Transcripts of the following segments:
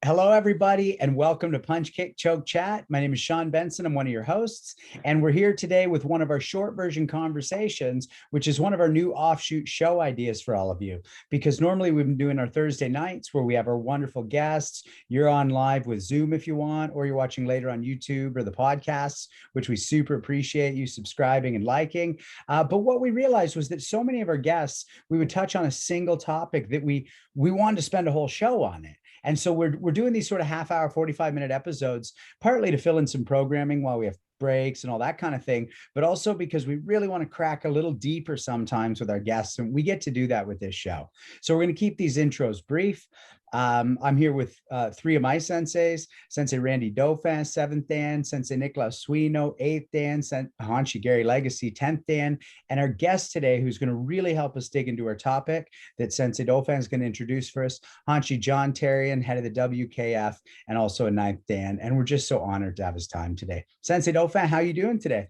Hello, everybody, and welcome to Punch, Kick, Choke, Chat. My name is Sean Benson. I'm one of your hosts, and we're here today with one of our short version conversations, which is one of our new offshoot show ideas for all of you. Because normally we've been doing our Thursday nights where we have our wonderful guests. You're on live with Zoom if you want, or you're watching later on YouTube or the podcasts, which we super appreciate you subscribing and liking. But what we realized was that so many of our guests, we would touch on a single topic that we wanted to spend a whole show on it. And so we're doing these sort of half hour, 45-minute episodes, partly to fill in some programming while we have breaks and all that kind of thing, but also because we really want to crack a little deeper sometimes with our guests. And we get to do that with this show. So we're going to keep these intros brief. I'm here with three of my senseis, Sensei Randy Dauphin, 7th Dan, Sensei Nicolas Suino, 8th Dan, Hanshi Gary Legacy, 10th Dan, and our guest today, who's going to really help us dig into our topic that Sensei Dauphin is going to introduce for us, Hanshi John Therien, head of the WKF, and also a 9th Dan. And we're just so honored to have his time today. Sensei Dauphin, how are you doing today?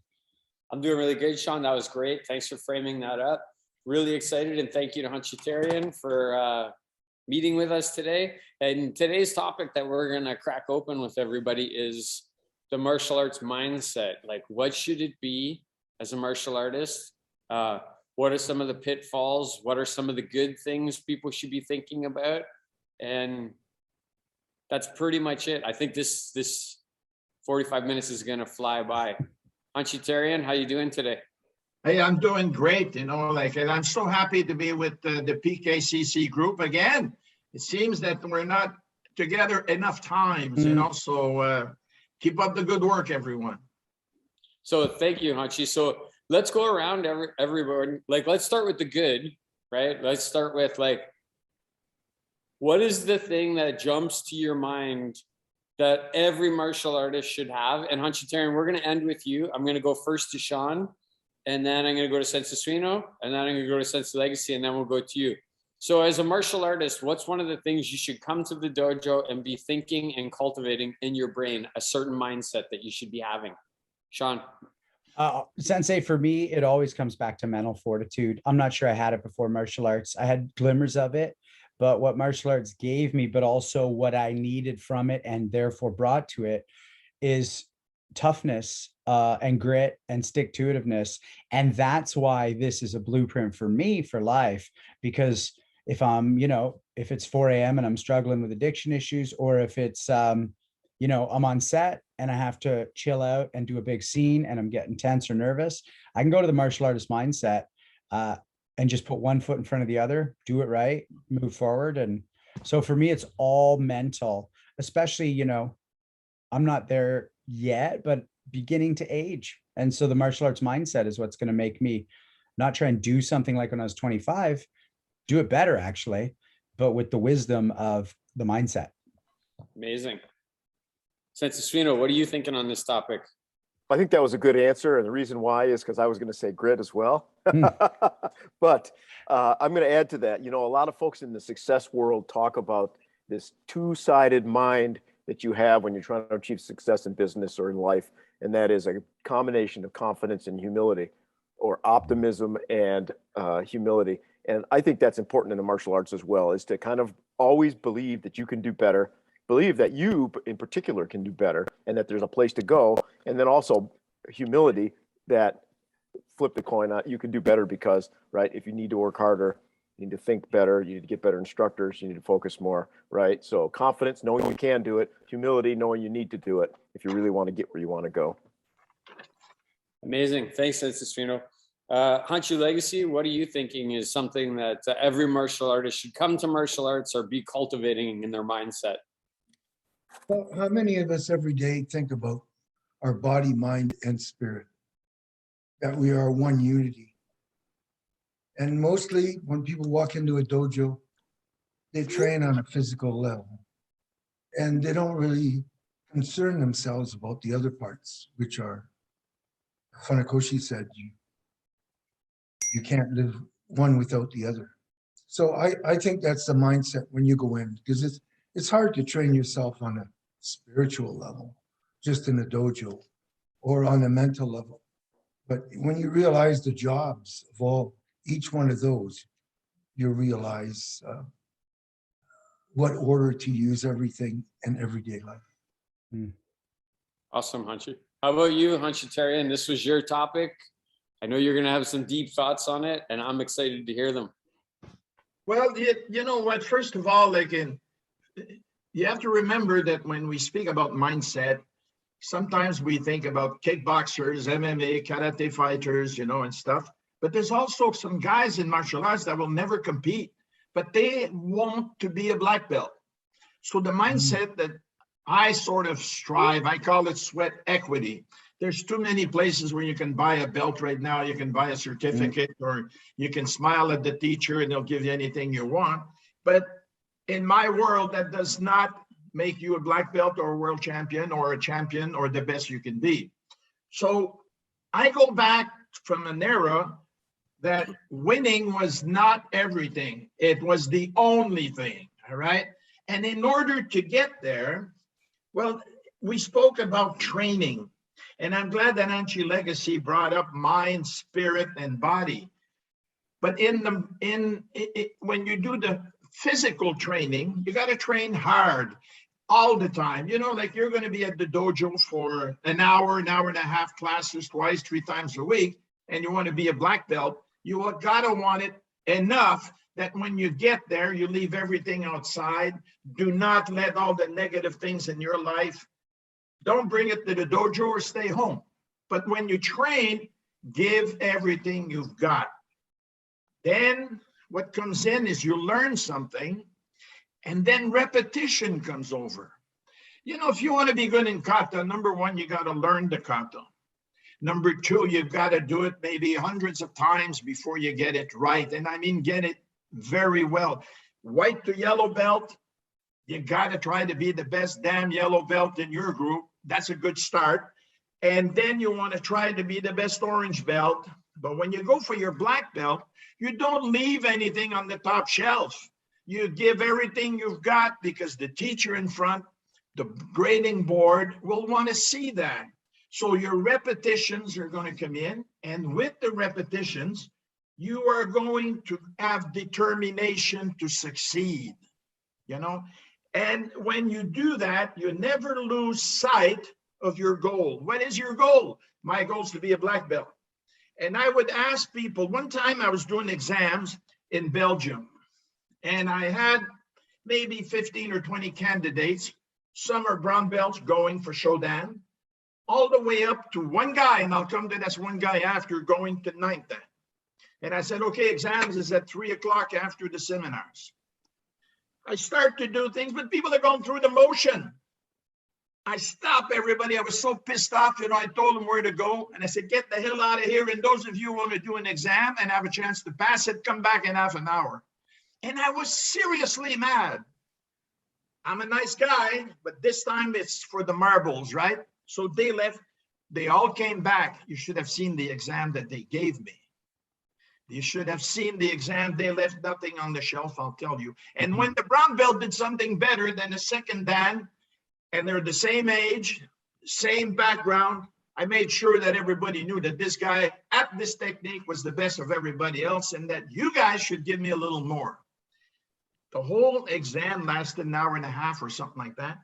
I'm doing really good, Sean. That was great. Thanks for framing that up. Really excited, and thank you to Hanshi Therien for meeting with us today. And today's topic that we're going to crack open with everybody is the martial arts mindset. Like, what should it be as a martial artist? What are some of the pitfalls? What are some of the good things people should be thinking about? And that's pretty much it. I think this 45 minutes is going to fly by. Hanshi Therien, how you doing today? Hey, I'm doing great, and I'm so happy to be with the PKCC group again. It seems that we're not together enough times, and also keep up the good work, everyone. So thank you, Hanshi. So let's go around everyone. Like, let's start with the good, right? Let's start with, like, what is the thing that jumps to your mind that every martial artist should have? And Hanshi Therien, we're going to end with you. I'm going to go first to Sean, and then I'm going to go to Sensei Suino, and then I'm going to go to Sensei Legacy, and then we'll go to you. So as a martial artist, what's one of the things you should come to the dojo and be thinking and cultivating in your brain, a certain mindset that you should be having? Sean? Sensei, for me, it always comes back to mental fortitude. I'm not sure I had it before martial arts. I had glimmers of it, but what martial arts gave me, but also what I needed from it and therefore brought to it, is toughness and grit and stick-to-itiveness. And that's why this is a blueprint for me for life, because if I'm, if it's 4 a.m. and I'm struggling with addiction issues, or if it's, I'm on set and I have to chill out and do a big scene and I'm getting tense or nervous, I can go to the martial artist mindset and just put one foot in front of the other, do it right, move forward. And so for me, it's all mental, especially, I'm not there yet, but beginning to age. And so the martial arts mindset is what's going to make me not try and do something like when I was 25, do it better actually, but with the wisdom of the mindset. Amazing. Sensei Suino, what are you thinking on this topic? I think that was a good answer. And the reason why is because I was going to say grit as well. But I'm going to add to that. A lot of folks in the success world talk about this two-sided mind that you have when you're trying to achieve success in business or in life. And that is a combination of confidence and humility, or optimism and humility. And I think that's important in the martial arts as well, is to kind of always believe that you can do better, believe that you in particular can do better, and that there's a place to go. And then also humility, that flip the coin, you can do better because, right, if you need to work harder, you need to think better, you need to get better instructors, you need to focus more, right? So confidence, knowing you can do it; humility, knowing you need to do it if you really want to get where you want to go. Amazing. Thanks, Sensei Suino. Hanshi Legacy, what are you thinking is something that every martial artist should come to martial arts or be cultivating in their mindset? Well, how many of us every day think about our body, mind, and spirit, that we are one unity? And mostly when people walk into a dojo, they train on a physical level, and they don't really concern themselves about the other parts, which are, Funakoshi said, you can't live one without the other. So I think that's the mindset when you go in, because it's hard to train yourself on a spiritual level, just in a dojo, or on a mental level. But when you realize the jobs of each one of those, you realize what order to use everything in everyday life. Awesome, Hunchy. How about you, Hunchitarian? This was your topic. I know you're going to have some deep thoughts on it, and I'm excited to hear them. Well, you know what? First of all, you have to remember that when we speak about mindset, sometimes we think about kickboxers, MMA, karate fighters, and stuff. But there's also some guys in martial arts that will never compete, but they want to be a black belt. So the mindset that I sort of strive, I call it sweat equity. There's too many places where you can buy a belt right now. You can buy a certificate, or you can smile at the teacher and they'll give you anything you want. But in my world, that does not make you a black belt or a world champion or a champion or the best you can be. So I go back from an era that winning was not everything. It was the only thing, all right? And in order to get there, well, we spoke about training. And I'm glad that Anchi Legacy brought up mind, spirit, and body. But when you do the physical training, you got to train hard all the time. Like you're going to be at the dojo for an hour and a half, classes twice, 3 times a week, and you want to be a black belt. You got to want it enough that when you get there, you leave everything outside. Do not let all the negative things in your life. Don't bring it to the dojo or stay home. But when you train, give everything you've got. Then what comes in is you learn something, and then repetition comes over. If you want to be good in kata, number one, you got to learn the kata. Number two, you've got to do it maybe hundreds of times before you get it right. And I mean, get it very well. White to yellow belt, you got to try to be the best damn yellow belt in your group. That's a good start. And then you want to try to be the best orange belt. But when you go for your black belt, you don't leave anything on the top shelf. You give everything you've got, because the teacher in front, the grading board, will want to see that. So your repetitions are going to come in. And with the repetitions, you are going to have determination to succeed, And when you do that, you never lose sight of your goal. What is your goal? My goal is to be a black belt. And I would ask people, one time I was doing exams in Belgium, and I had maybe 15 or 20 candidates. Some are brown belts going for Shodan, all the way up to one guy, and I'll come to this one guy after, going to 9th Dan. And I said, okay, exams is at 3 o'clock after the seminars. I start to do things, but people are going through the motion. I stop everybody. I was so pissed off, I told them where to go. And I said, get the hell out of here. And those of you who want to do an exam and have a chance to pass it, come back in half an hour. And I was seriously mad. I'm a nice guy, but this time it's for the marbles, right? So they left. They all came back. You should have seen the exam that they gave me. You should have seen the exam. They left nothing on the shelf, I'll tell you. And when the brown belt did something better than a second Dan, and they're the same age, same background, I made sure that everybody knew that this guy at this technique was the best of everybody else, and that you guys should give me a little more. The whole exam lasted an hour and a half or something like that.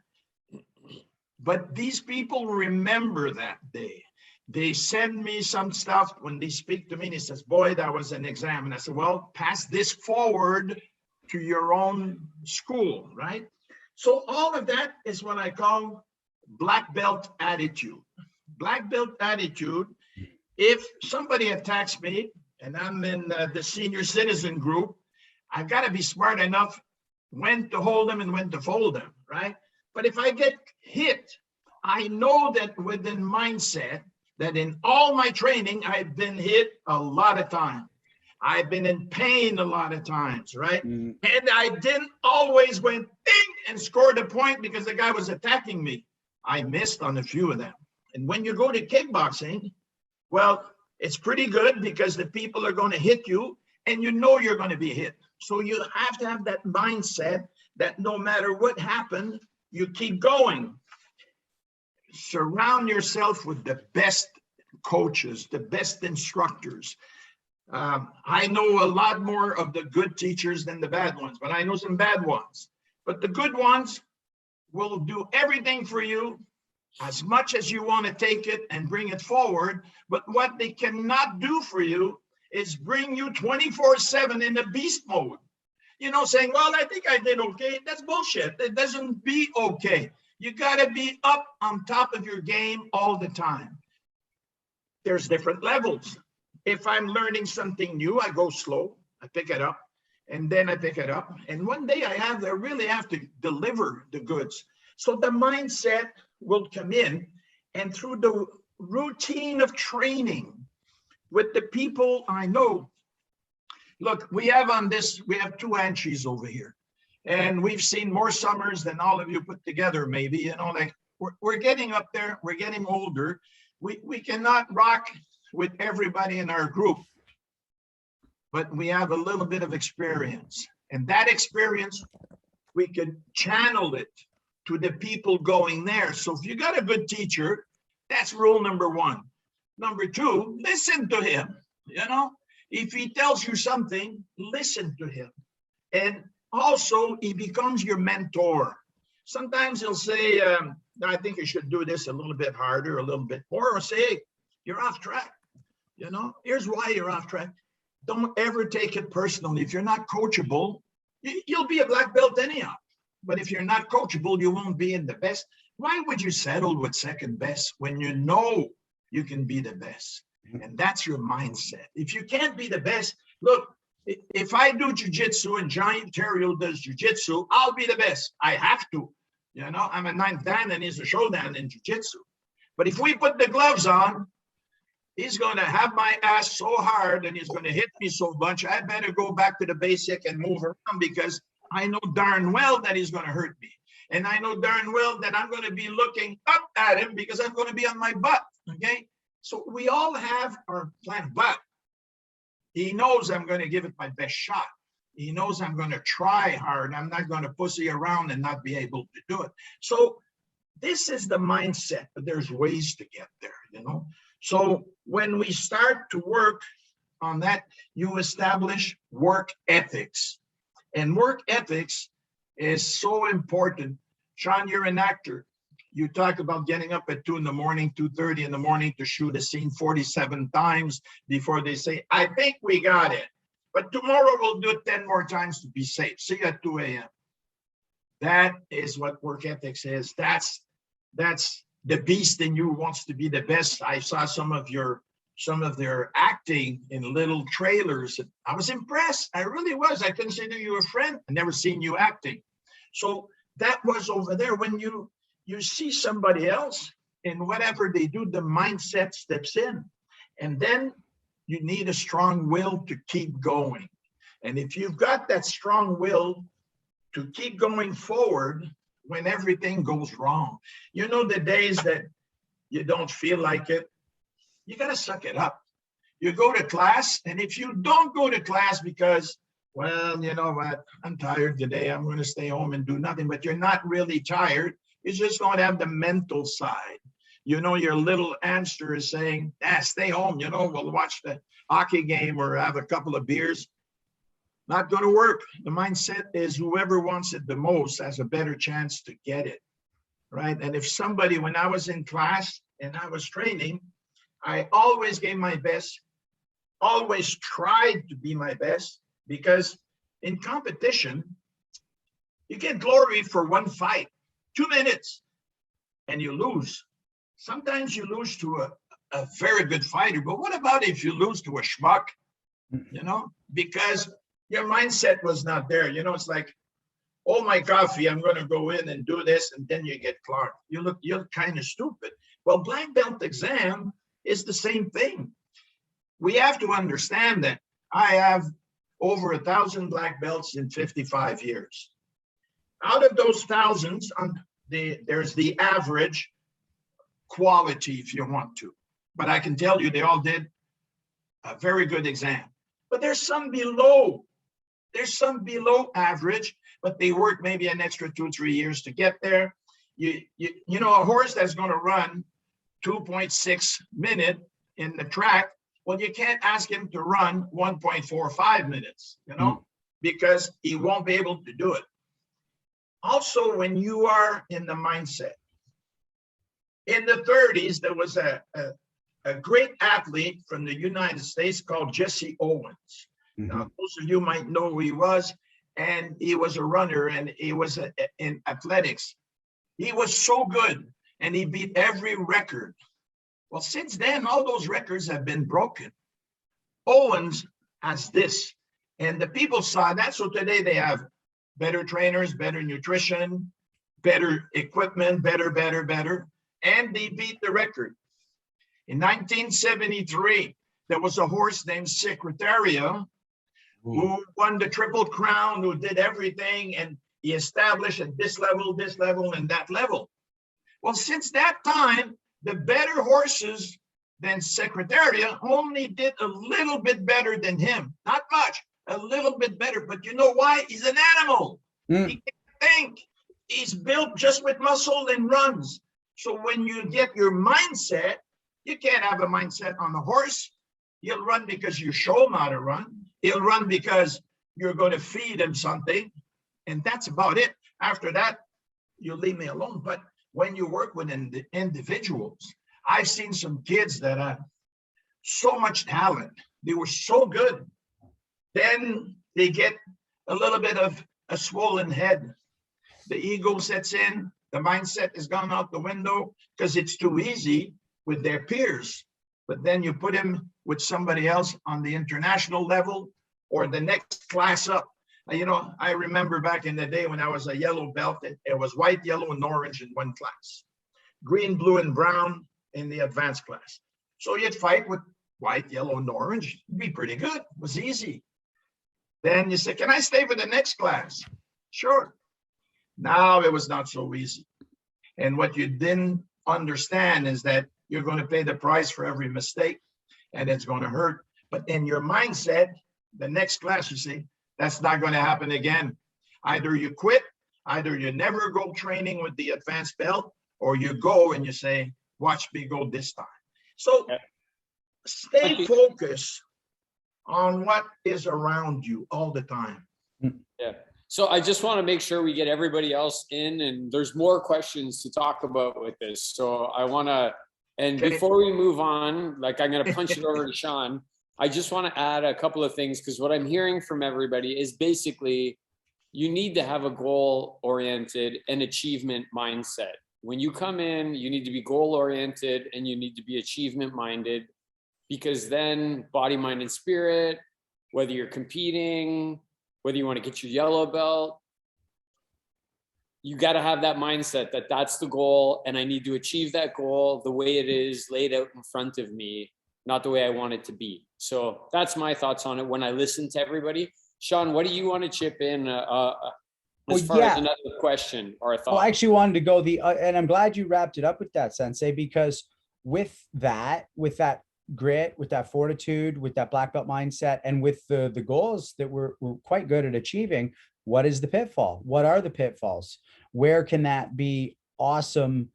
But these people remember that day. They send me some stuff when they speak to me, and he says, boy, that was an exam. And I said, well, pass this forward to your own school, right? So all of that is what I call black belt attitude. Black belt attitude, if somebody attacks me and I'm in the senior citizen group, I've got to be smart enough when to hold them and when to fold them, right? But if I get hit, I know that within mindset that in all my training, I've been hit a lot of times. I've been in pain a lot of times, right? And I didn't always went ding and scored a point because the guy was attacking me. I missed on a few of them. And when you go to kickboxing, well, it's pretty good because the people are going to hit you and you know you're going to be hit. So you have to have that mindset that no matter what happened, you keep going. Surround yourself with the best coaches, the best instructors. I know a lot more of the good teachers than the bad ones, but I know some bad ones. but the good ones will do everything for you as much as you want to take it and bring it forward. But what they cannot do for you is bring you 24/7 in the beast mode. You know, saying, well, I think I did okay. That's bullshit. It doesn't be okay. You got to be up on top of your game all the time. There's different levels. If I'm learning something new, I go slow, I pick it up, and then I pick it up. And one day I really have to deliver the goods. So the mindset will come in, and through the routine of training with the people I know. Look, we have two entries over here, and we've seen more summers than all of you put together, maybe, you know, like we're getting up there, we're getting older. We cannot rock with everybody in our group, but we have a little bit of experience, and that experience, we could channel it to the people going there. So if you got a good teacher, that's rule number one. Number two, listen to him, you know? If he tells you something, listen to him. And also, he becomes your mentor. Sometimes he'll say, I think you should do this a little bit harder, a little bit more, or say, hey, you're off track. You know, here's why you're off track. Don't ever take it personally. If you're not coachable, you'll be a black belt anyhow. But if you're not coachable, you won't be in the best. Why would you settle with second best when you know you can be the best? And that's your mindset. If you can't be the best, look, if I do jujitsu and Johnny Ontario does jujitsu, I'll be the best. I have to. You know, I'm a ninth dan and he's a showdown in jujitsu. But if we put the gloves on, he's going to have my ass so hard and he's going to hit me so much. I better go back to the basic and move around, because I know darn well that he's going to hurt me. And I know darn well that I'm going to be looking up at him because I'm going to be on my butt. Okay. So we all have our plan, but he knows I'm going to give it my best shot. He knows I'm going to try hard. I'm not going to pussy around and not be able to do it. So this is the mindset, but there's ways to get there, you know? So when we start to work on that, you establish work ethics. And work ethics is so important. Sean, you're an actor. You talk about getting up at 2 in the morning, 2:30 in the morning to shoot a scene 47 times before they say, I think we got it. But tomorrow we'll do it 10 more times to be safe. See you at 2 a.m. That is what work ethics is. That's the beast in you wants to be the best. I saw some of their acting in little trailers. I was impressed. I really was. I consider you a friend. I never seen you acting. So that was over there. When you see somebody else and whatever they do, the mindset steps in. And then you need a strong will to keep going. And if you've got that strong will to keep going forward when everything goes wrong, you know, the days that you don't feel like it, you got to suck it up. You go to class, and if you don't go to class because, well, you know what, I'm tired today, I'm going to stay home and do nothing, but you're not really tired, you just don't have the mental side. You know, your little hamster is saying, stay home, you know, we'll watch the hockey game or have a couple of beers. Not going to work. The mindset is whoever wants it the most has a better chance to get it, right? And if somebody, when I was in class and I was training, I always gave my best, always tried to be my best, because in competition, you get glory for one fight, 2 minutes, and you lose. Sometimes you lose to a very good fighter, but what about if you lose to a schmuck, you know, because your mindset was not there. You know, it's like, oh, my coffee, I'm going to go in and do this, and then you get clocked. You're kind of stupid. Well, black belt exam is the same thing. We have to understand that I have over 1,000 black belts in 55 years. Out of those thousands, there's the average quality, if you want to. But I can tell you they all did a very good exam. But there's some below. There's some below average, but they work maybe an extra 2-3 years to get there. You know, a horse that's going to run 2.6 minutes in the track, well, you can't ask him to run 1.45 minutes, you know, because he won't be able to do it. Also, when you are in the mindset, in the 30s, there was a great athlete from the United States called Jesse Owens. Now, most of you might know who he was, and he was a runner, and he was in athletics. He was so good, and he beat every record. Well, since then, all those records have been broken. Owens has this, and the people saw that. So today they have better trainers, better nutrition, better equipment, better, and they beat the record. In 1973, there was a horse named Secretaria who won the Triple Crown, who did everything, and he established at this level, and that level. Well, since that time, the better horses than Secretaria only did a little bit better than him. Not much, a little bit better. But you know why? He's an animal. He can't think. He's built just with muscle and runs. So when you get your mindset, you can't have a mindset on the horse. He'll run because you show him how to run. He'll run because you're going to feed him something. And that's about it. After that, you leave me alone. But when you work with individuals, I've seen some kids that have so much talent. They were so good. Then they get a little bit of a swollen head. The ego sets in. The mindset has gone out the window because it's too easy with their peers. But then you put him with somebody else on the international level or the next class up. You know, I remember back in the day when I was a yellow belt, it was white, yellow, and orange in one class. Green, blue, and brown in the advanced class. So you'd fight with white, yellow, and orange. It'd be pretty good. It was easy. Then you say, can I stay for the next class? Sure. Now it was not so easy. And what you didn't understand is that you're going to pay the price for every mistake, and it's going to hurt. But in your mindset, the next class, you see, that's not going to happen again. Either you quit, either you never go training with the advanced belt, or you go and you say, watch me go this time. So stay focused on what is around you all the time. Yeah. So I just want to make sure we get everybody else in, and there's more questions to talk about with this. So I want to, and before we move on, like I'm going to punch it over to Sean. I just want to add a couple of things, because what I'm hearing from everybody is basically you need to have a goal-oriented and achievement mindset. When you come in, you need to be goal-oriented and you need to be achievement-minded, because then body, mind, and spirit, whether you're competing, whether you want to get your yellow belt, you got to have that mindset that that's the goal and I need to achieve that goal the way it is laid out in front of me, not the way I want it to be. So that's my thoughts on it when I listen to everybody. Sean, what do you want to chip in as far as another question or a thought? Well, I actually wanted to go and I'm glad you wrapped it up with that, Sensei, because with that grit, with that fortitude, with that black belt mindset, and with the goals that we're quite good at achieving, what is the pitfall? What are the pitfalls? Where can that be awesome?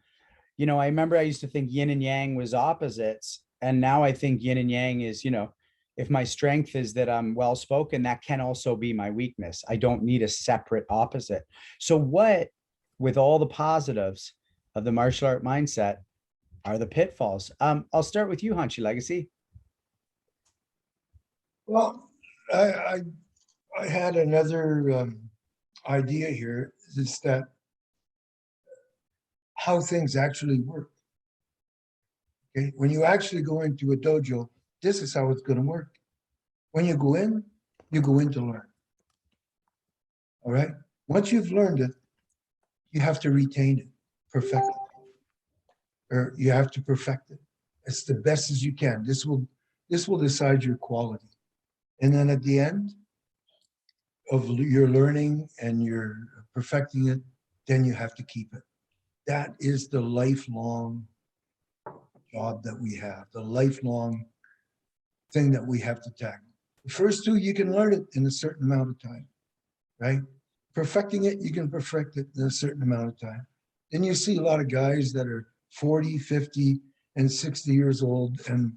You know, I remember I used to think yin and yang was opposites. And now I think yin and yang is, you know, if my strength is that I'm well-spoken, that can also be my weakness. I don't need a separate opposite. So what, with all the positives of the martial art mindset, are the pitfalls? I'll start with you, Hunchy Legacy. Well, I had another idea here, is that how things actually work. Okay, when you actually go into a dojo, this is how it's going to work. When you go in to learn. All right. Once you've learned it, you have to retain it, perfect it, or you have to perfect it as the best as you can. This will decide your quality. And then at the end of your learning and you're perfecting it, then you have to keep it. That is the lifelong job that we have, the lifelong thing that we have to tackle. The first two, you can learn it in a certain amount of time, right? Perfecting it, you can perfect it in a certain amount of time. Then you see a lot of guys that are 40, 50, and 60 years old, and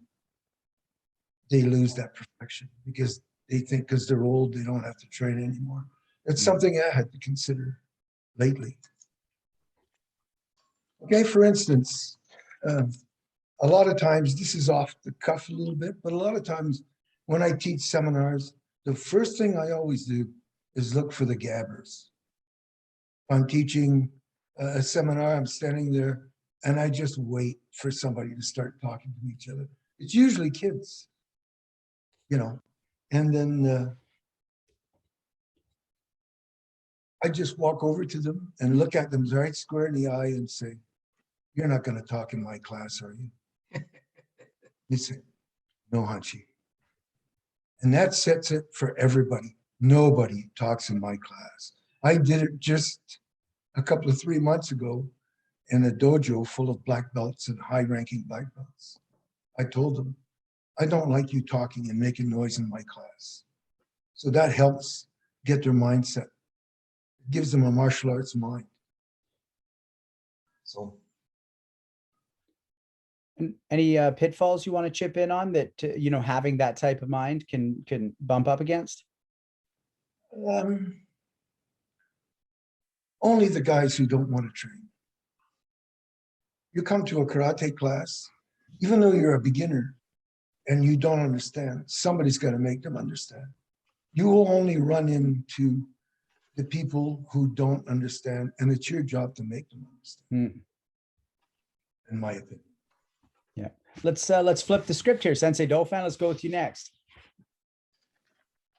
they lose that perfection because they think because they're old, they don't have to train anymore. That's something I had to consider lately. Okay, for instance, a lot of times, this is off the cuff a little bit, but a lot of times when I teach seminars, the first thing I always do is look for the gabbers. If I'm teaching a seminar, I'm standing there and I just wait for somebody to start talking to each other. It's usually kids, you know, and then I just walk over to them and look at them right square in the eye and say, "You're not going to talk in my class, are you?" They say, "No, Hunchy." And that sets it for everybody. Nobody talks in my class. I did it just a couple of 3 months ago in a dojo full of black belts and high-ranking black belts. I told them, "I don't like you talking and making noise in my class." So that helps get their mindset. It gives them a martial arts mind. So. And any pitfalls you want to chip in on that, you know, having that type of mind can bump up against? Only the guys who don't want to train. You come to a karate class, even though you're a beginner and you don't understand, somebody's got to make them understand. You will only run into the people who don't understand, and it's your job to make them understand, in my opinion. Yeah. Let's flip the script here. Sensei Dauphin, let's go with you next.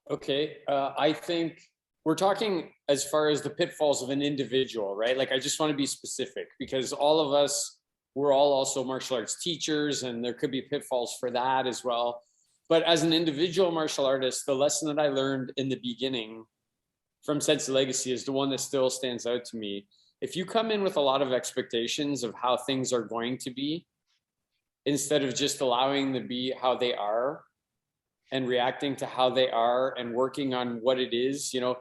Okay, I think we're talking as far as the pitfalls of an individual, right? Like, I just want to be specific because all of us, we're all also martial arts teachers, and there could be pitfalls for that as well. But as an individual martial artist, the lesson that I learned in the beginning from Sensei Legacy is the one that still stands out to me. If you come in with a lot of expectations of how things are going to be, instead of just allowing them to be how they are and reacting to how they are and working on what it is, you know,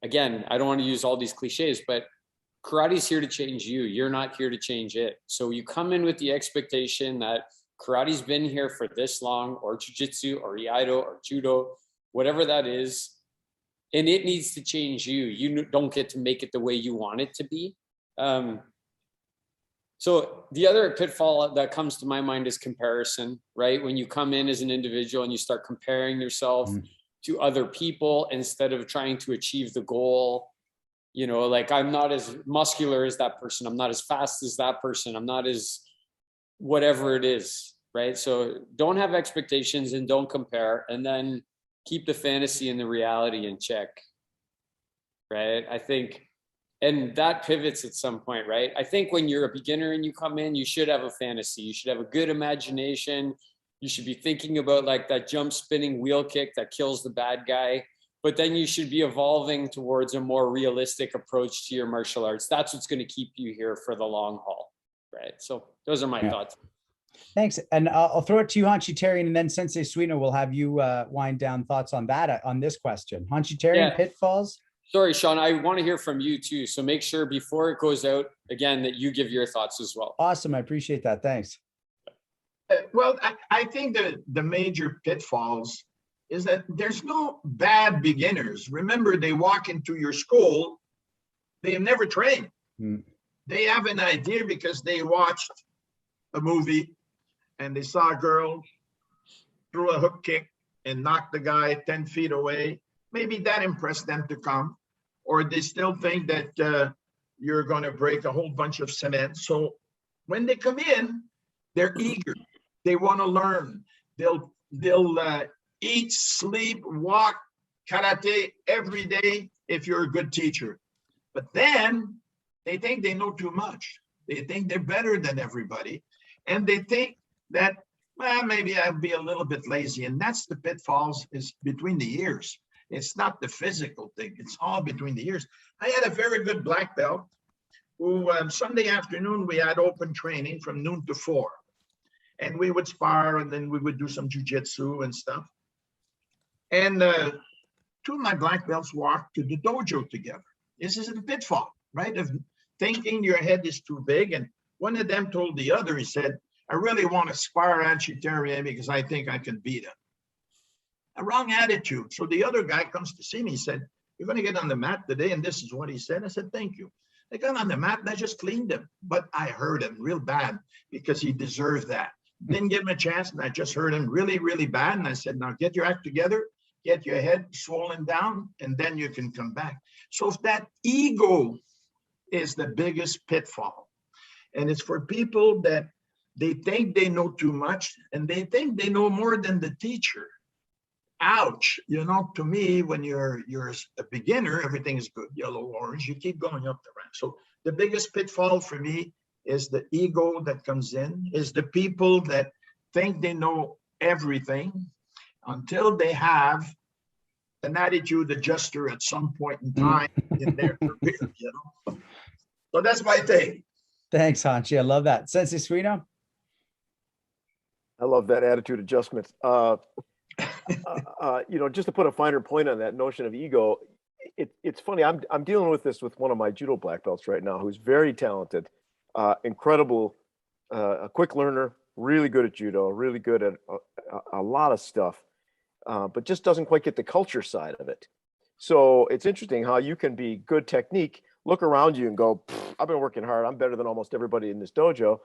again, I don't want to use all these cliches, but karate's here to change you. You're not here to change it. So you come in with the expectation that karate's been here for this long, or jiu-jitsu or iaido or judo, whatever that is, and it needs to change you. You don't get to make it the way you want it to be. So the other pitfall that comes to my mind is comparison, right? When you come in as an individual and you start comparing yourself to other people instead of trying to achieve the goal, you know, like, I'm not as muscular as that person. I'm not as fast as that person. I'm not as whatever it is, right? So don't have expectations and don't compare, and then keep the fantasy and the reality in check, right? I think, and that pivots at some point, right? I think when you're a beginner and you come in, you should have a fantasy. You should have a good imagination. You should be thinking about like that jump spinning wheel kick that kills the bad guy. But then you should be evolving towards a more realistic approach to your martial arts. That's what's going to keep you here for the long haul, right? So those are my thoughts. Thanks. And I'll throw it to you, Hanshi Tarian, and then Sensei Suino will have you wind down thoughts on that, on this question. Hanshi Tarian, pitfalls? Sorry, Sean, I want to hear from you too. So make sure before it goes out again that you give your thoughts as well. Awesome. I appreciate that. Thanks. Well, I think that the major pitfalls is that there's no bad beginners. Remember, they walk into your school, they have never trained. They have an idea because they watched a movie and they saw a girl threw a hook kick and knocked the guy 10 feet away. Maybe that impressed them to come, or they still think that you're going to break a whole bunch of cement. So when they come in, they're eager. They want to learn. They'll eat, sleep, walk, karate every day if you're a good teacher. But then they think they know too much. They think they're better than everybody. And they think that, well, maybe I'll be a little bit lazy. And that's the pitfalls, is between the ears. It's not the physical thing. It's all between the ears. I had a very good black belt who Sunday afternoon, we had open training from noon to 4. And we would spar, and then we would do some jiu-jitsu and stuff. And 2 of my black belts walked to the dojo together. This is a pitfall, right? Of thinking your head is too big. And one of them told the other, he said, I really want to spar Hanshi Tarian because I think I can beat him. A wrong attitude. So the other guy comes to see me, he said, you're going to get on the mat today. And this is what he said. I said, thank you. I got on the mat and I just cleaned him, but I hurt him real bad because he deserved that. Didn't give him a chance, and I just hurt him really, really bad. And I said, now get your act together, get your head swollen down, and then you can come back. So if that ego is the biggest pitfall, and it's for people that they think they know too much and they think they know more than the teacher. Ouch. You know, to me, when you're a beginner, everything is good, yellow, orange, you keep going up the ramp. So the biggest pitfall for me is the ego that comes in, is the people that think they know everything until they have an attitude adjuster at some point in time in their career, you know. So that's my take. Thanks, Hanshi. I love that. Sensei Suino? I love that attitude adjustment. You know, just to put a finer point on that notion of ego, it's funny. I'm dealing with this with one of my judo black belts right now, who's very talented, incredible, a quick learner, really good at judo, really good at a lot of stuff, but just doesn't quite get the culture side of it. So it's interesting how you can be good technique, look around you and go, I've been working hard. I'm better than almost everybody in this dojo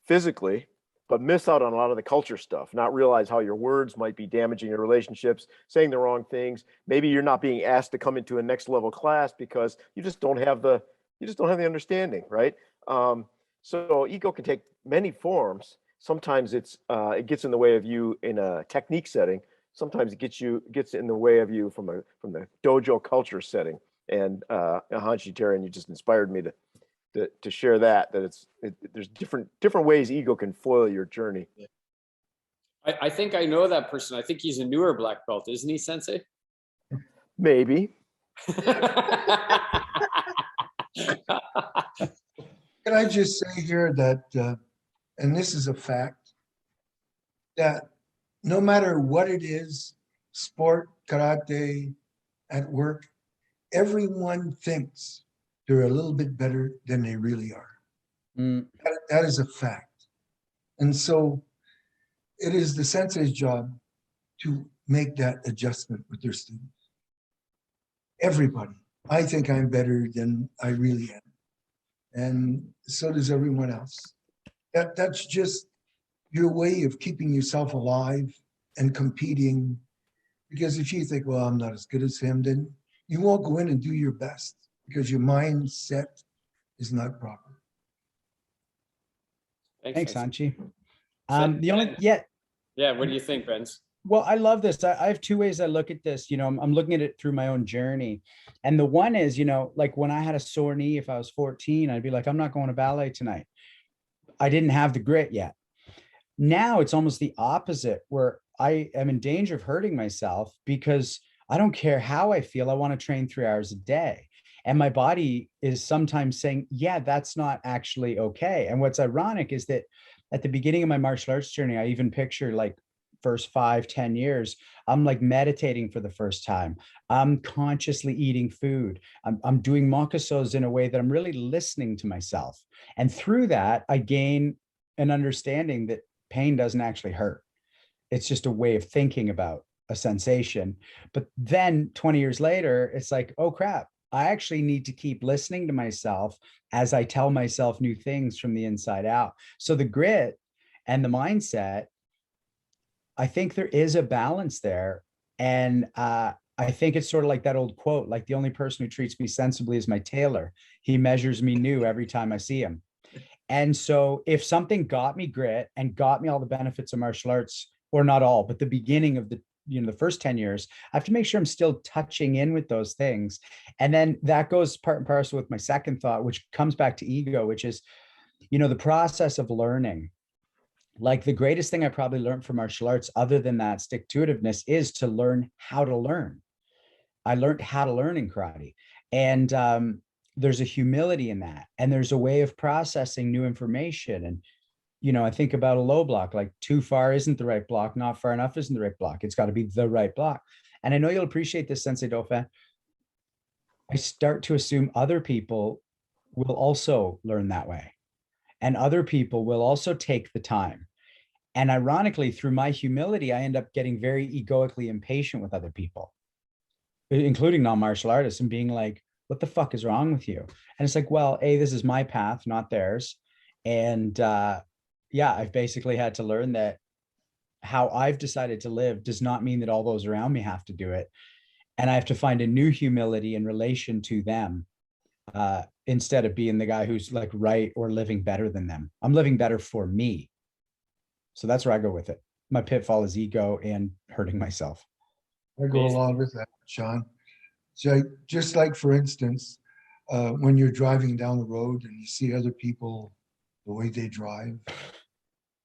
physically, but miss out on a lot of the culture stuff, not realize how your words might be damaging your relationships, saying the wrong things. Maybe you're not being asked to come into a next level class because you just don't have the understanding, right? So ego can take many forms. Sometimes it gets in the way of you in a technique setting. Sometimes it gets in the way of you from the dojo culture setting. And Hanshi Terayan, you just inspired me to share that there's different ways ego can foil your journey. I think I know that person. I think he's a newer black belt, isn't he, Sensei? Maybe. Can I just say here that, and this is a fact, that no matter what it is, sport, karate, at work, everyone thinks they're a little bit better than they really are. That is a fact. And so it is the sensei's job to make that adjustment with their students. Everybody. I think I'm better than I really am. And so does everyone else. That's just your way of keeping yourself alive and competing. Because if you think, well, I'm not as good as him, then you won't go in and do your best because your mindset is not proper. Thanks, Sensei. Hanshi. Yeah, what do you think, Benz? Well, I love this. I have two ways I look at this. You know, I'm looking at it through my own journey. And the one is, you know, like when I had a sore knee, if I was 14, I'd be like, I'm not going to ballet tonight. I didn't have the grit yet. Now it's almost the opposite, where I am in danger of hurting myself because I don't care how I feel. I want to train 3 hours a day. And my body is sometimes saying, yeah, that's not actually okay. And what's ironic is that at the beginning of my martial arts journey, I even picture like first 5-10 years, I'm like meditating for the first time. I'm consciously eating food. I'm doing mokusos in a way that I'm really listening to myself. And through that, I gain an understanding that pain doesn't actually hurt. It's just a way of thinking about a sensation. But then 20 years later, it's like, oh crap, I actually need to keep listening to myself as I tell myself new things from the inside out. So the grit and the mindset, I think there is a balance there. And I think it's sort of like that old quote, like the only person who treats me sensibly is my tailor. He measures me new every time I see him. And so if something got me grit and got me all the benefits of martial arts, or not all, but the beginning of the first 10 years, I have to make sure I'm still touching in with those things. And then that goes part and parcel with my second thought, which comes back to ego, which is, the process of learning. Like the greatest thing I probably learned from martial arts, other than that stick-to-itiveness, is to learn how to learn. I learned how to learn in karate. And there's a humility in that. And there's a way of processing new information. And I think about a low block, like too far isn't the right block, not far enough isn't the right block. It's got to be the right block. And I know you'll appreciate this, Sensei Dauphin. I start to assume other people will also learn that way. And other people will also take the time. And ironically, through my humility, I end up getting very egoically impatient with other people. including non-martial artists, and being like, what the fuck is wrong with you? And it's like, well, this is my path, not theirs. And yeah, I've basically had to learn that how I've decided to live does not mean that all those around me have to do it. And I have to find a new humility in relation to them, instead of being the guy who's like right or living better than them. I'm living better for me. So that's where I go with it. My pitfall is ego and hurting myself. I go along with that, Sean. So just like, for instance, when you're driving down the road and you see other people, the way they drive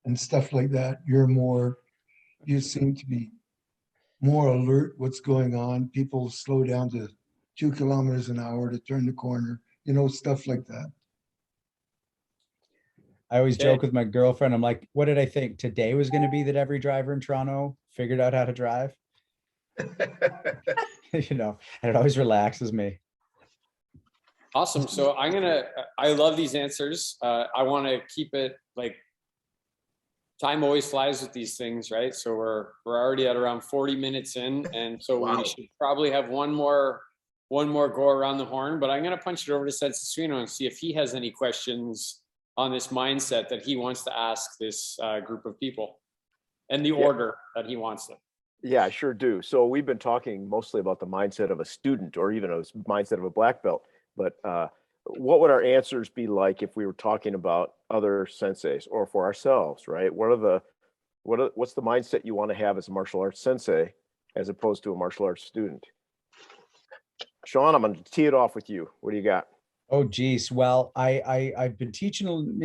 and stuff like that, you seem to be more alert what's going on. People slow down to 2 kilometers an hour to turn the corner, stuff like that. I always joke with my girlfriend. I'm like, what did I think today was going to be, that every driver in Toronto figured out how to drive? And it always relaxes me. Awesome. So I love these answers. I want to keep it like, time always flies with these things, right? So we're already at around 40 minutes in. And so Wow. We should probably have one more go around the horn, but I'm going to punch it over to Sensasino and see if he has any questions on this mindset that he wants to ask this group of people, and the order that he wants them. Yeah, I sure do. So we've been talking mostly about the mindset of a student, or even a mindset of a black belt. But what would our answers be like if we were talking about other senseis, or for ourselves, right? What's the mindset you want to have as a martial arts sensei as opposed to a martial arts student? Sean, I'm going to tee it off with you. What do you got? Oh, geez. Well, I've been teaching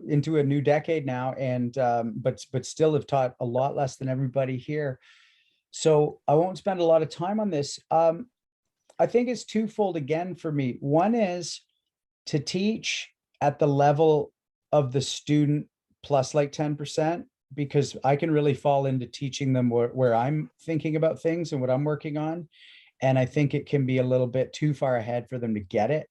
into a new decade now, and but still have taught a lot less than everybody here. So I won't spend a lot of time on this. I think it's twofold again for me. One is to teach at the level of the student plus like 10%, because I can really fall into teaching them where I'm thinking about things and what I'm working on. And I think it can be a little bit too far ahead for them to get it.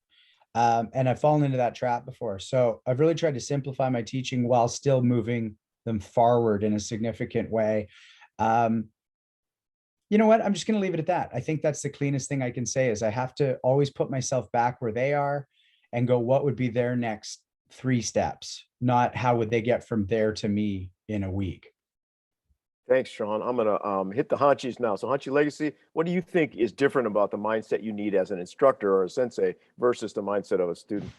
And I've fallen into that trap before. So I've really tried to simplify my teaching while still moving them forward in a significant way. You know what? I'm just going to leave it at that. I think that's the cleanest thing I can say, is I have to always put myself back where they are and go, what would be their next 3 steps, not how would they get from there to me in a week. Thanks, Sean. I'm going to hit the Hanchis now. So Hanchi Legacy, what do you think is different about the mindset you need as an instructor or a sensei versus the mindset of a student?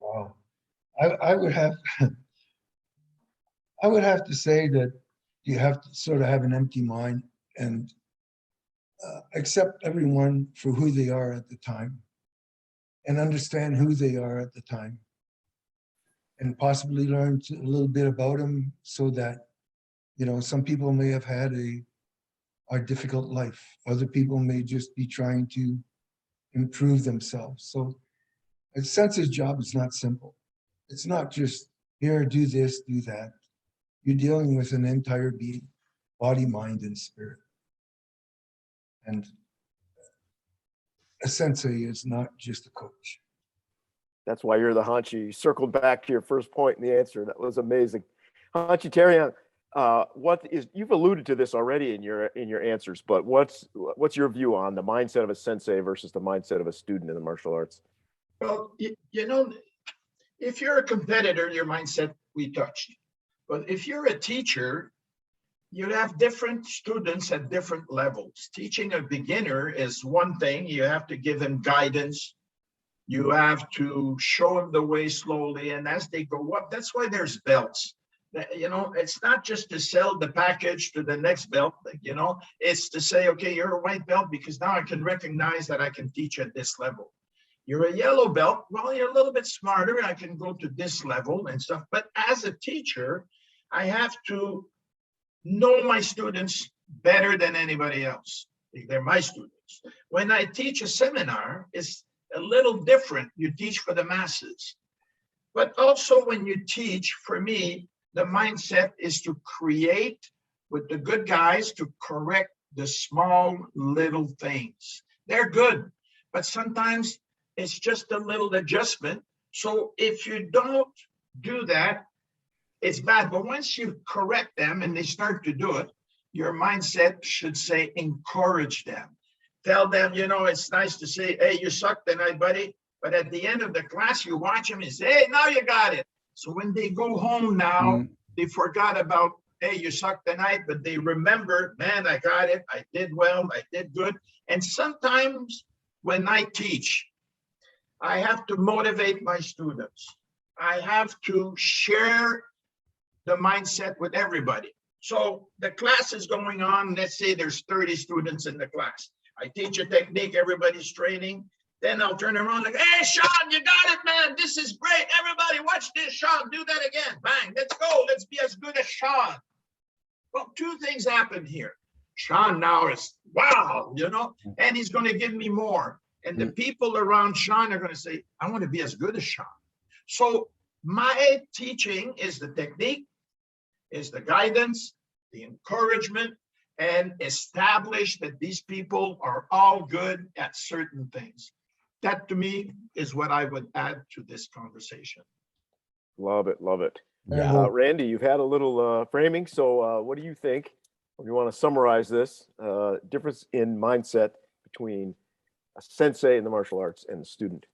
Wow. I would have I would have to say that you have to sort of have an empty mind and accept everyone for who they are at the time, and understand who they are at the time, and possibly learn a little bit about them, so that, some people may have had a difficult life. Other people may just be trying to improve themselves. So a sensei's job is not simple. It's not just, here, do this, do that. You're dealing with an entire being, body, mind, and spirit. And a sensei is not just a coach. That's why you're the Hanchi. You circled back to your first point in the answer. That was amazing. Hanchi Therien, you've alluded to this already in your answers, but what's your view on the mindset of a sensei versus the mindset of a student in the martial arts? Well, if you're a competitor, your mindset we touched. But if you're a teacher, you have different students at different levels. Teaching a beginner is one thing. You have to give them guidance. You have to show them the way slowly. And as they go up, that's why there's belts. It's not just to sell the package to the next belt, it's to say, okay, you're a white belt because now I can recognize that I can teach at this level. You're a yellow belt. Well, you're a little bit smarter. I can go to this level and stuff. But as a teacher, I have to know my students better than anybody else. They're my students. When I teach a seminar, it's a little different. You teach for the masses. But also when you teach, for me, the mindset is to create with the good guys to correct the small little things. They're good, but sometimes it's just a little adjustment. So if you don't do that, it's bad. But once you correct them and they start to do it, your mindset should say, encourage them. Tell them, it's nice to say, hey, you suck tonight, buddy. But at the end of the class, you watch them and say, hey, now you got it. So when they go home now, they forgot about, hey, you suck tonight, but they remember, man, I got it. I did well. I did good. And sometimes when I teach, I have to motivate my students. I have to share the mindset with everybody. So the class is going on. Let's say there's 30 students in the class. I teach a technique, everybody's training. Then I'll turn around like, hey, Sean, you got it, man. This is great. Everybody watch this, Sean. Do that again. Bang, let's go. Let's be as good as Sean. Well, two things happen here. Sean now is, wow, and he's going to give me more. And the people around Sean are going to say, I want to be as good as Sean. So my teaching is the technique, is the guidance, the encouragement, and establish that these people are all good at certain things. That to me is what I would add to this conversation. Love it. Love it. Yeah. Randy, you've had a little framing. So what do you think? If you want to summarize this, difference in mindset between a sensei in the martial arts and the student.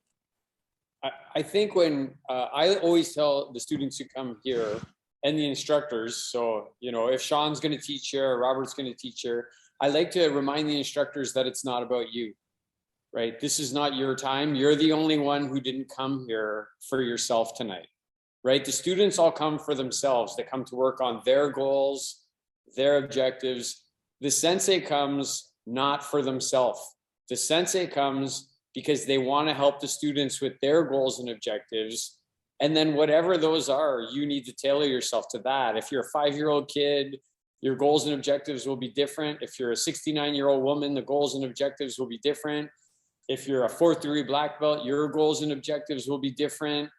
I think when I always tell the students who come here and the instructors, so, if Sean's going to teach here, Robert's going to teach here, I like to remind the instructors that it's not about you, right? This is not your time. You're the only one who didn't come here for yourself tonight, right? The students all come for themselves. They come to work on their goals, their objectives. The sensei comes not for themselves. The sensei comes because they want to help the students with their goals and objectives. And then whatever those are, you need to tailor yourself to that. If you're a 5-year-old kid, your goals and objectives will be different. If you're a 69-year-old woman, the goals and objectives will be different. If you're a 4th degree black belt, your goals and objectives will be different,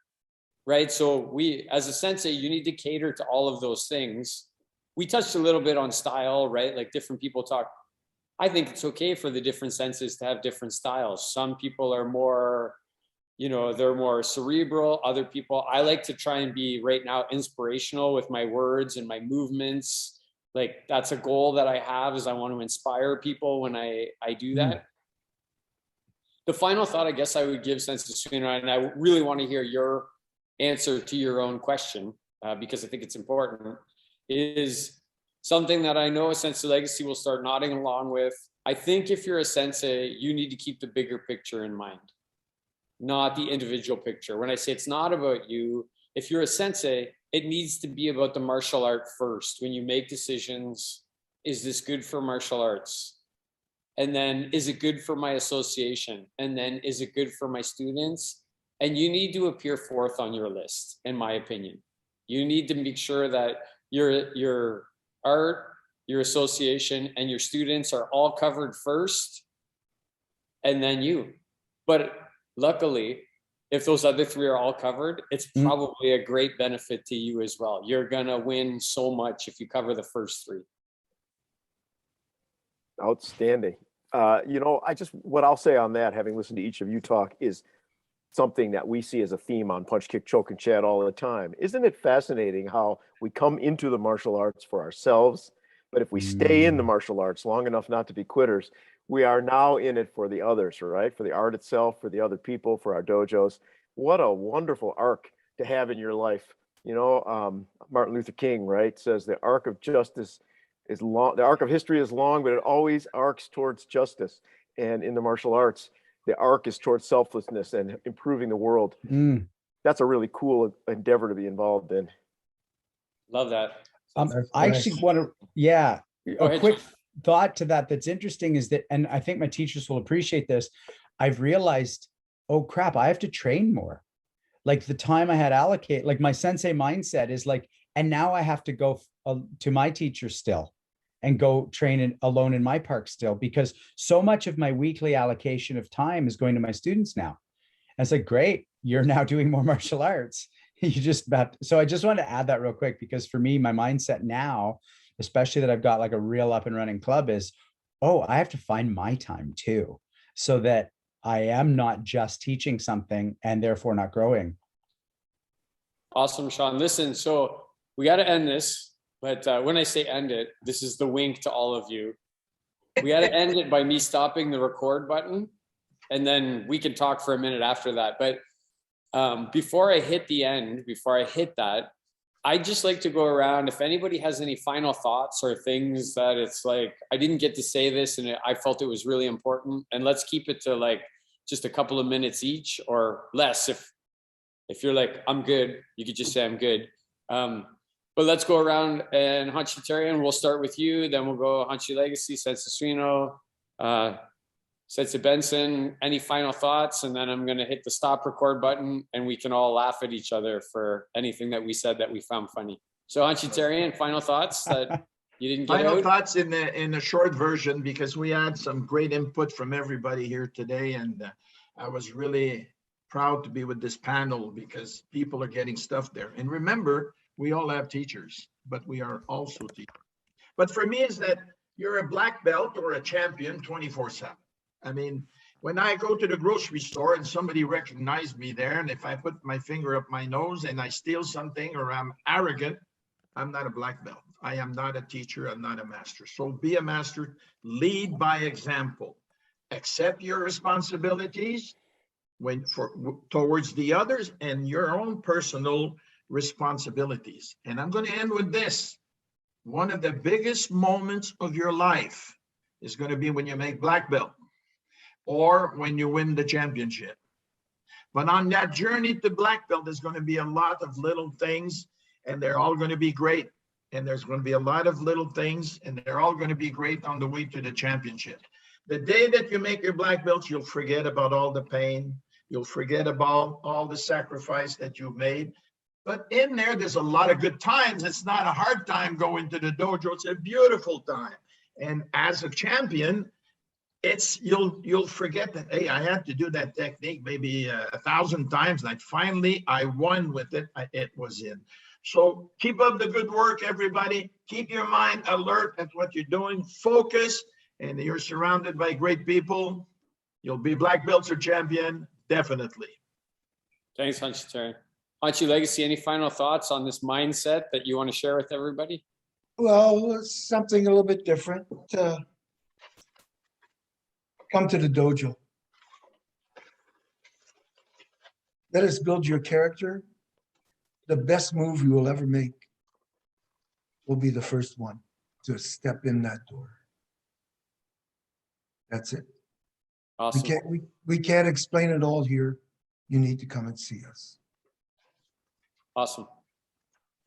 right? So as a sensei, you need to cater to all of those things. We touched a little bit on style, right? Like different people talk. I think it's okay for the different senses to have different styles. Some people are more, they're more cerebral. Other people, I like to try and be right now inspirational with my words and my movements. Like that's a goal that I have, is I want to inspire people when I do that. The final thought I guess I would give, Sensei Suino, and I really want to hear your answer to your own question, because I think it's important, is something that I know a Sensei Legacy will start nodding along with. I think if you're a sensei, you need to keep the bigger picture in mind, not the individual picture. When I say it's not about you, if you're a sensei, it needs to be about the martial art first. When you make decisions, is this good for martial arts? And then, is it good for my association? And then, is it good for my students? And you need to appear fourth on your list, in my opinion. You need to make sure that your art, your association, and your students are all covered first, and then you. But luckily, if those other three are all covered, it's probably a great benefit to you as well. You're gonna win so much if you cover the first three. Outstanding. What I'll say on that, having listened to each of you talk, is something that we see as a theme on Punch, Kick, Choke, and Chat all the time. Isn't it fascinating how we come into the martial arts for ourselves, but if we stay in the martial arts long enough not to be quitters, we are now in it for the others, right? For the art itself, for the other people, for our dojos. What a wonderful arc to have in your life. Martin Luther King, right, says the arc of justice is long. The arc of history is long, but it always arcs towards justice. And in the martial arts, the arc is towards selflessness and improving the world. That's a really cool endeavor to be involved in. Love that. I actually want to, a quick thought to that that's interesting is that, and I think my teachers will appreciate this, I've realized, oh crap, I have to train more. Like the time I had allocate, like my sensei mindset is like, and now I have to go to my teacher still and go train alone in my park still, because so much of my weekly allocation of time is going to my students now. And it's like, great, you're now doing more martial arts. So I just wanted to add that real quick, because for me, my mindset now, especially that I've got like a real up and running club, is, oh, I have to find my time too, so that I am not just teaching something and therefore not growing. Awesome, Sean. Listen, so we got to end this. But when I say end it, this is the wink to all of you. We got to end it by me stopping the record button, and then we can talk for a minute after that. But before I hit the end, before I hit that, I'd just like to go around. If anybody has any final thoughts or things that it's like, I didn't get to say this and I felt it was really important, and let's keep it to like just a couple of minutes each or less. If you're like, I'm good, you could just say I'm good. But let's go around, and Hanshi Therien, we'll start with you. Then we'll go Hanshi Legacy, Sensei Suino, Sensei Benson. Any final thoughts? And then I'm going to hit the stop record button, and we can all laugh at each other for anything that we said that we found funny. So Hanshi Therien, final thoughts that you didn't get Final out? thoughts in the short version, because we had some great input from everybody here today, and I was really proud to be with this panel because people are getting stuff there. And remember, we all have teachers, but we are also teachers. But for me, is that you're a black belt or a champion 24/7. I mean, when I go to the grocery store and somebody recognizes me there, and if I put my finger up my nose and I steal something or I'm arrogant, I'm not a black belt. I am not a teacher. I'm not a master. So be a master, lead by example, accept your responsibilities towards the others and your own personal responsibilities. And I'm going to end with this. One of the biggest moments of your life is going to be when you make black belt or when you win the championship. But on that journey to black belt, there's going to be a lot of little things, and they're all going to be great. And there's going to be a lot of little things, and they're all going to be great on the way to the championship. The day that you make your black belts, you'll forget about all the pain. You'll forget about all the sacrifice that you've made. But in there, there's a lot of good times. It's not a hard time going to the dojo. It's a beautiful time. And as a champion, you'll forget that, hey, I had to do that technique maybe 1,000 times. And finally, I won with it. It was in. So keep up the good work, everybody. Keep your mind alert at what you're doing. Focus, and you're surrounded by great people. You'll be black belts or champion, definitely. Thanks, Hanshi Therien. Hanshi Legacy, any final thoughts on this mindset that you want to share with everybody? Well, something a little bit different. Come to the dojo. Let us build your character. The best move you will ever make will be the first one to step in that door. That's it. Awesome. We can't explain it all here. You need to come and see us. Awesome.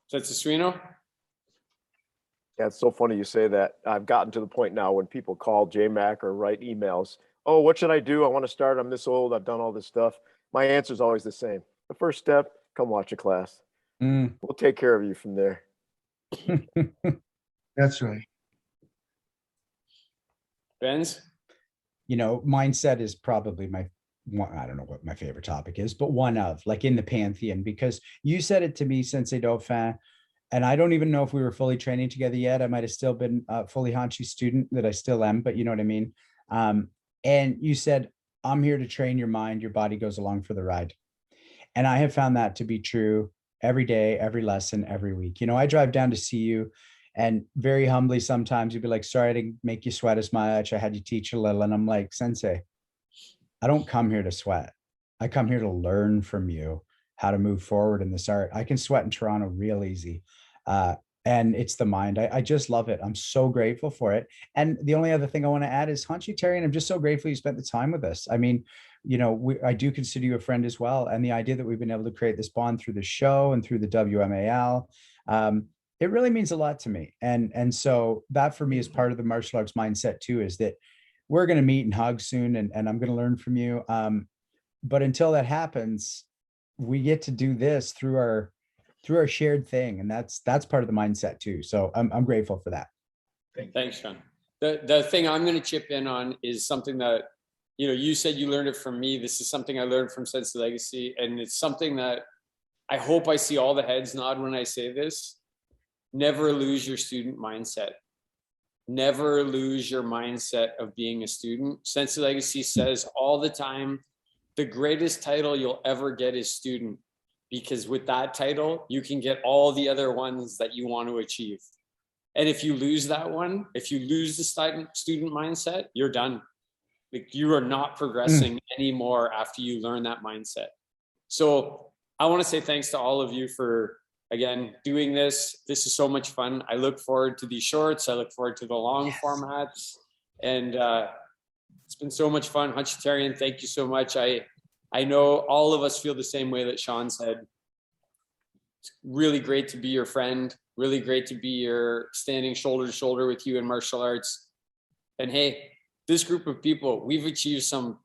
Sensei Suino? Yeah, it's so funny you say that. I've gotten to the point now when people call JMac or write emails, oh, what should I do? I want to start. I'm this old. I've done all this stuff. My answer is always the same. The first step, come watch a class. We'll take care of you from there. That's right. Benz? You know, mindset is probably my one, I don't know what my favorite topic is, but one of, like, in the pantheon, because you said it to me, Sensei Dauphin, and I don't even know if we were fully training together yet. I might have still been a fully Hanshi student, that I still am, but you know what I mean? And you said, I'm here to train your mind, your body goes along for the ride. And I have found that to be true every day, every lesson, every week. You know, I drive down to see you, and very humbly, sometimes you'd be like, sorry, I didn't make you sweat as much. I had you teach a little. And I'm like, Sensei, I don't come here to sweat. I come here to learn from you how to move forward in this art. I can sweat in Toronto real easy. And it's the mind. I just love it. I'm so grateful for it. And the only other thing I want to add is, Hanshi Therien, I'm just so grateful you spent the time with us. I mean, you know, I do consider you a friend as well. And the idea that we've been able to create this bond through the show and through the WMAL, it really means a lot to me. And so that for me is part of the martial arts mindset too, is that we're going to meet and hug soon, and I'm going to learn from you. But until that happens, we get to do this through our shared thing. And that's part of the mindset too. So I'm grateful for that. Thanks, Sean. The thing I'm going to chip in on is something that, you know, you said you learned it from me. This is something I learned from Sensei Legacy. And it's something that I hope I see all the heads nod when I say this. Never lose your student mindset. Never lose your mindset of being a student. Sensei Legacy says all the time, the greatest title you'll ever get is student, because with that title, you can get all the other ones that you want to achieve. And if you lose that one, if you lose the student mindset, you're done. Like, you are not progressing anymore after you learn that mindset. So I want to say thanks to all of you for, again, doing this. This is so much fun. I look forward to these shorts. I look forward to the long formats. And it's been so much fun. Huntitarian, thank you so much. I know all of us feel the same way that Sean said. It's really great to be your friend. Really great to be your standing shoulder to shoulder with you in martial arts. And hey, this group of people, we've achieved some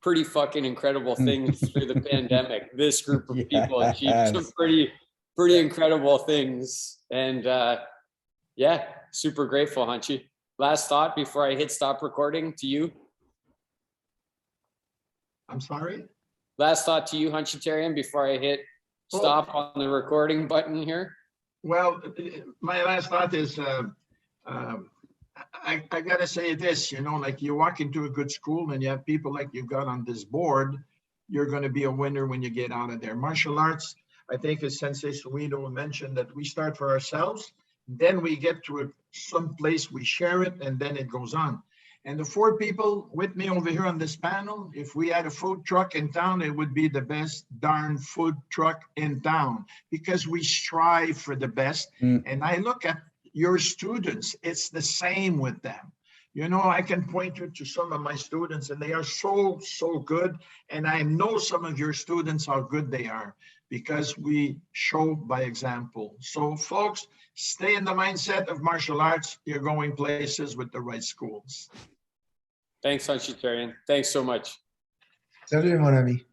pretty fucking incredible things through the pandemic. This group of people achieved some pretty incredible things. And yeah, super grateful, Hunchy. Last thought before I hit stop recording to you. I'm sorry? Last thought to you, Huntitarian, before I hit stop on the recording button here. Well, my last thought is, I gotta say this, you know, like you walk into a good school and you have people like you've got on this board, you're gonna be a winner when you get out of there. Martial arts, I think as Sensei Suido mentioned, that we start for ourselves, then we get to some place, we share it, and then it goes on. And the 4 people with me over here on this panel, if we had a food truck in town, it would be the best darn food truck in town, because we strive for the best. And I look at your students, it's the same with them. You know, I can point you to some of my students and they are so good. And I know some of your students, how good they are, because we show by example. So folks, stay in the mindset of martial arts. You're going places with the right schools. Thanks, Huntitarian. Thanks so much. Salut, mon ami.